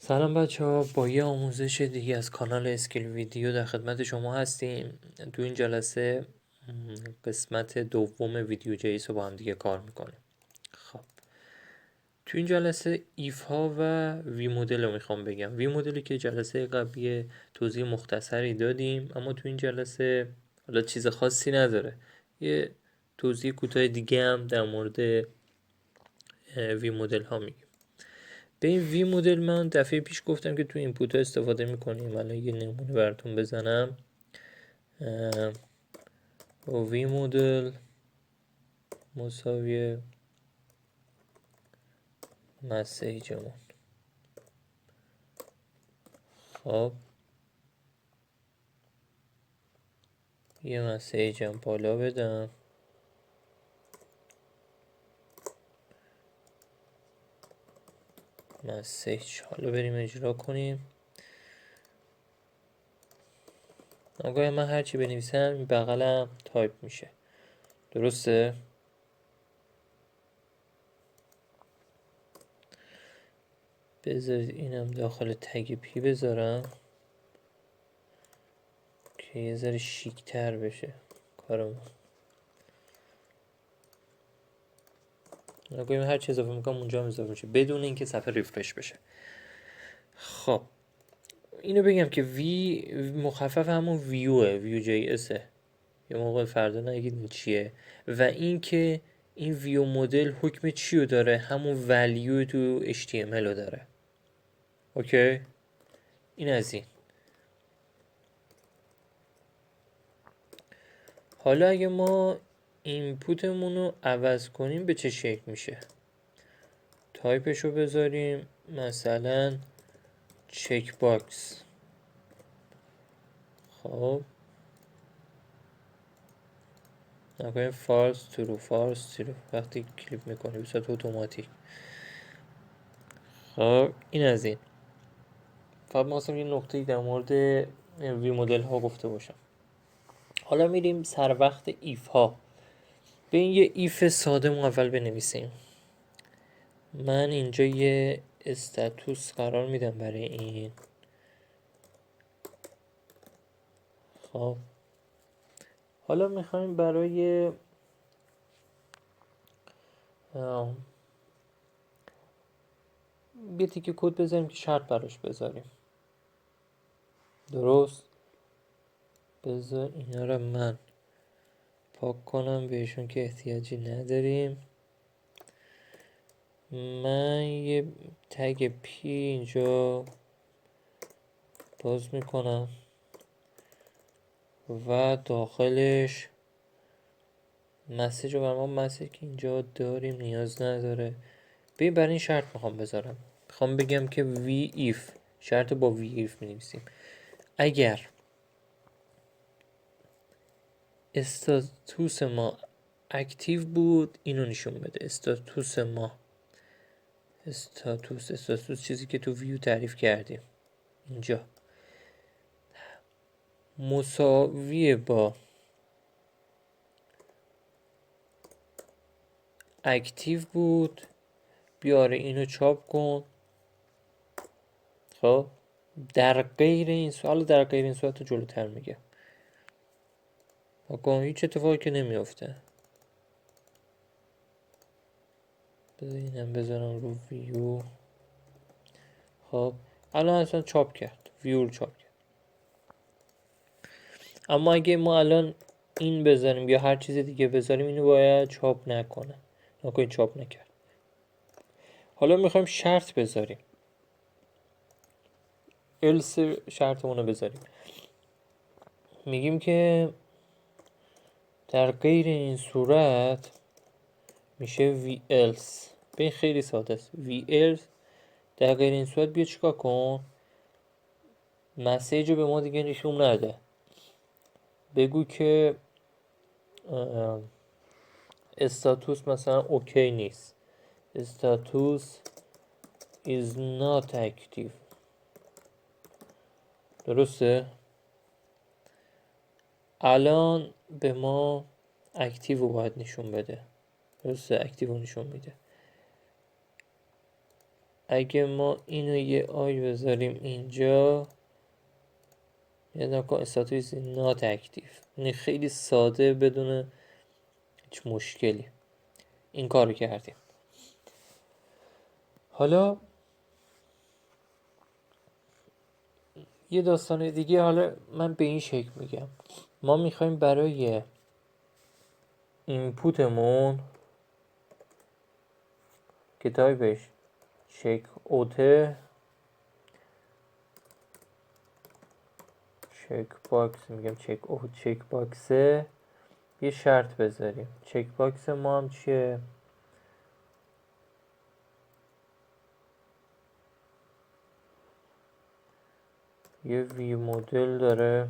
سلام بچه ها، با یه آموزش دیگه از کانال اسکیل ویدیو در خدمت شما هستیم. تو این جلسه قسمت دوم ویدیو جیس رو با هم دیگه کار میکنیم. خب تو این جلسه ایف ها و وی مدل رو میخوام بگم. وی مدلی که جلسه قبلی توضیح مختصری دادیم، اما تو این جلسه حالا چیز خاصی نداره، یه توضیح کوتاه دیگه هم در مورد وی مدل ها میگیم. به این وی مدل من دفعه پیش گفتم که تو اینپوت ها استفاده میکنیم. الان یه نمونه براتون بزنم. با وی مدل مساوی مسیجمون. خب یه مسیجم بالا بدم، مسیج. حالا بریم اجرا کنیم. آگاه من هرچی بنویسم این بغلم تایپ میشه، درسته؟ بذارید اینم داخل تگ پی بذارم که یه ذره شیک تر بشه کارمون. نگویم هر چی اضافه میکنم اونجا هم اضافه میشه بدون اینکه صفحه ریفرش بشه. خب اینو بگم که وی مخفف همون ویو جی اسه، یه موقع فردا نگید این چیه. و این که این ویو مدل حکم چیو داره؟ همون ولیو تو HTML رو داره. اوکی، این از این. حالا اگه ما اینپوتمون رو عوض کنیم به چه شکل میشه؟ تایپش رو بذاریم مثلا چک باکس. خب نکنیم فالس ترو وقتی کلیک میکنه به صورت اتوماتیک. خب این از این. فقط ما یه نکته در مورد وی مدل ها گفته باشم. حالا میریم سر وقت ایف ها. به این یه ایف ساده ما اول بنویسیم. من اینجا یه استاتوس قرار میدم برای این. خب حالا میخوایم برای یه تیکه کد بذاریم که شرط براش بذاریم. درست؟ بذار اینا رو من پاک کنم، بهشون که احتیاجی نداریم. من یه تگ پی اینجا باز میکنم و داخلش مسیج رو برام مسیج که اینجا داریم نیاز نداره. ببین برای این شرط میخوام بذارم. میخوام بگم که وی ایف، شرط با وی ایف می‌نویسیم. اگر استاتوس ما اکتیو بود اینو نشون بده. استاتوس ما استاتوس چیزی که تو ویو تعریف کردیم اینجا مساوی با اکتیو بود، بیاره اینو چاپ کن. خب در غیر این صورت، در غیر این صورت جلوتر میگه واقعا هیچ اتفاقی که نمیافته. بذار اینم بذارم رو ویو. خب الان اصلا چاپ کرد، ویو رو چاپ کرد. اما اگه ما الان این بذاریم یا هر چیز دیگه بذاریم اینو باید چاپ نکنه. نکنید چاپ نکرد. حالا میخوایم شرط بذاریم، else شرطمون رو بذاریم. میگیم که در غیر این صورت میشه وی else. به خیلی ساده است. وی else در غیر این صورت بیا چیکار کن؟ مسیج رو به ما دیگه نشون نده. بگو که استاتوس مثلا اوکی نیست. استاتوس is not active. درسته؟ الان به ما اکتیو رو باید نشون بده. درسته؟ اکتیو رو نشون میده. اگه ما اینو یه آی بذاریم اینجا، یه نکن استاتوس نات اکتیو، این خیلی ساده بدون هیچ مشکلی این کارو کردیم. حالا یه داستان دیگه، حالا من به این شکل میگم، ما میخوایم برای اینپوتمون که تایپش چک اوته، چک باکس میگم چک اوت، چک باکسه یه شرط بذاریم. چک باکس ما هم چیه؟ یه وی مدل داره،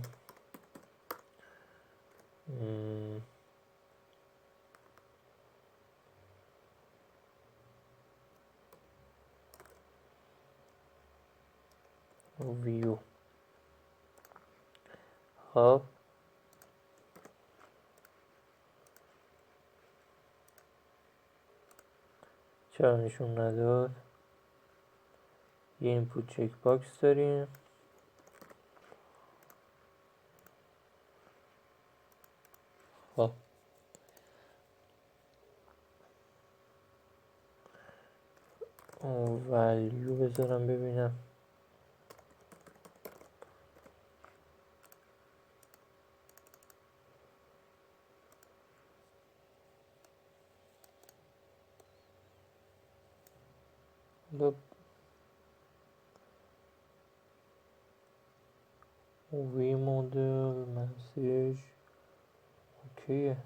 ویو. خب چرا نشون نداد؟ یه اینپوت چک باکس داریم، خب ولیو بذارم ببینم. وی مدل مسیج اوکیه.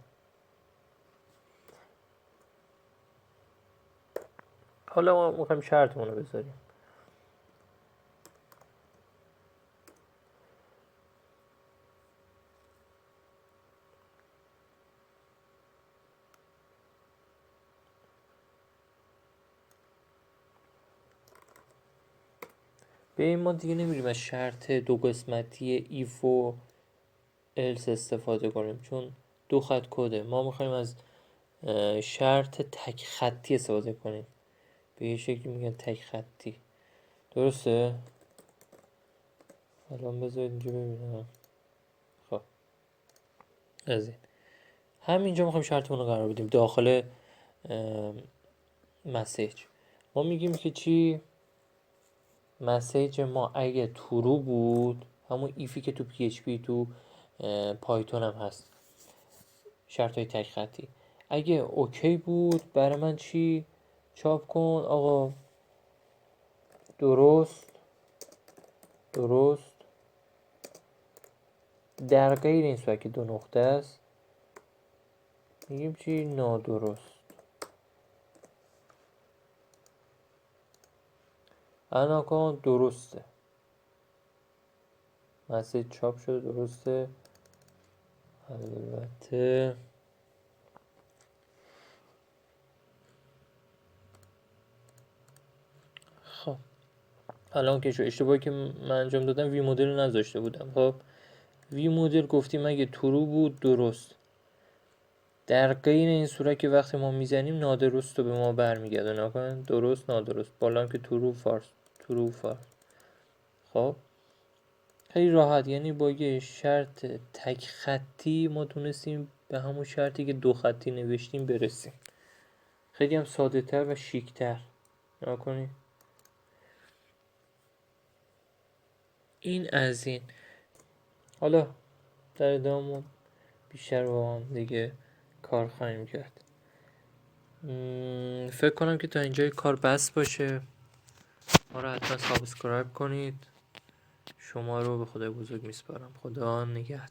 حالا ما میخوایم شرطمون رو بذاریم. به ما دیگه نمیریم از شرط دو قسمتی ایف و الس استفاده کنیم چون دو خط کده. ما میخوایم از شرط تک خطی استفاده کنیم، به یه شکلی میگن تک خطی، درسته؟ الان بذارید اینجا ببینم. خب از این همینجا میخوایم شرطمون رو قرار بدیم داخل مسیج. ما میگیم که چی؟ مسیج ما اگه ترو بود، همون ایفی که تو پی اچ پی تو پایتون هم هست، شرط های تک خطی، اگه اوکی بود برای من چی چاپ کن آقا؟ درست در غیر این صورت که دو نقطه است میگیم چی؟ نادرست. الان کن درسته، مسیج چاپ شده درسته. البته خب الان که شو اشتباهی که من انجام دادم وی مدل نذاشته بودم. خب وی مدل گفتیم اگه ترو بود درست، در غیر این صورت که وقتی ما میزنیم نادرست رو به ما برمیگرده. نکن درست نادرست، بالا هم که ترو فارس. خب خیلی راحت، یعنی با یه شرط تک خطی ما تونستیم به همون شرطی که دو خطی نوشتیم برسیم. خیلی هم ساده تر و شیک تر. نکنید این از این. حالا در ادامه بیشتر با هم دیگه کار خواهیم کرد. فکر کنم که تا اینجای کار بس باشه. ما رو حتما سابسکرایب کنید. شما رو به خدای بزرگ میسپارم. خدا نگهدار.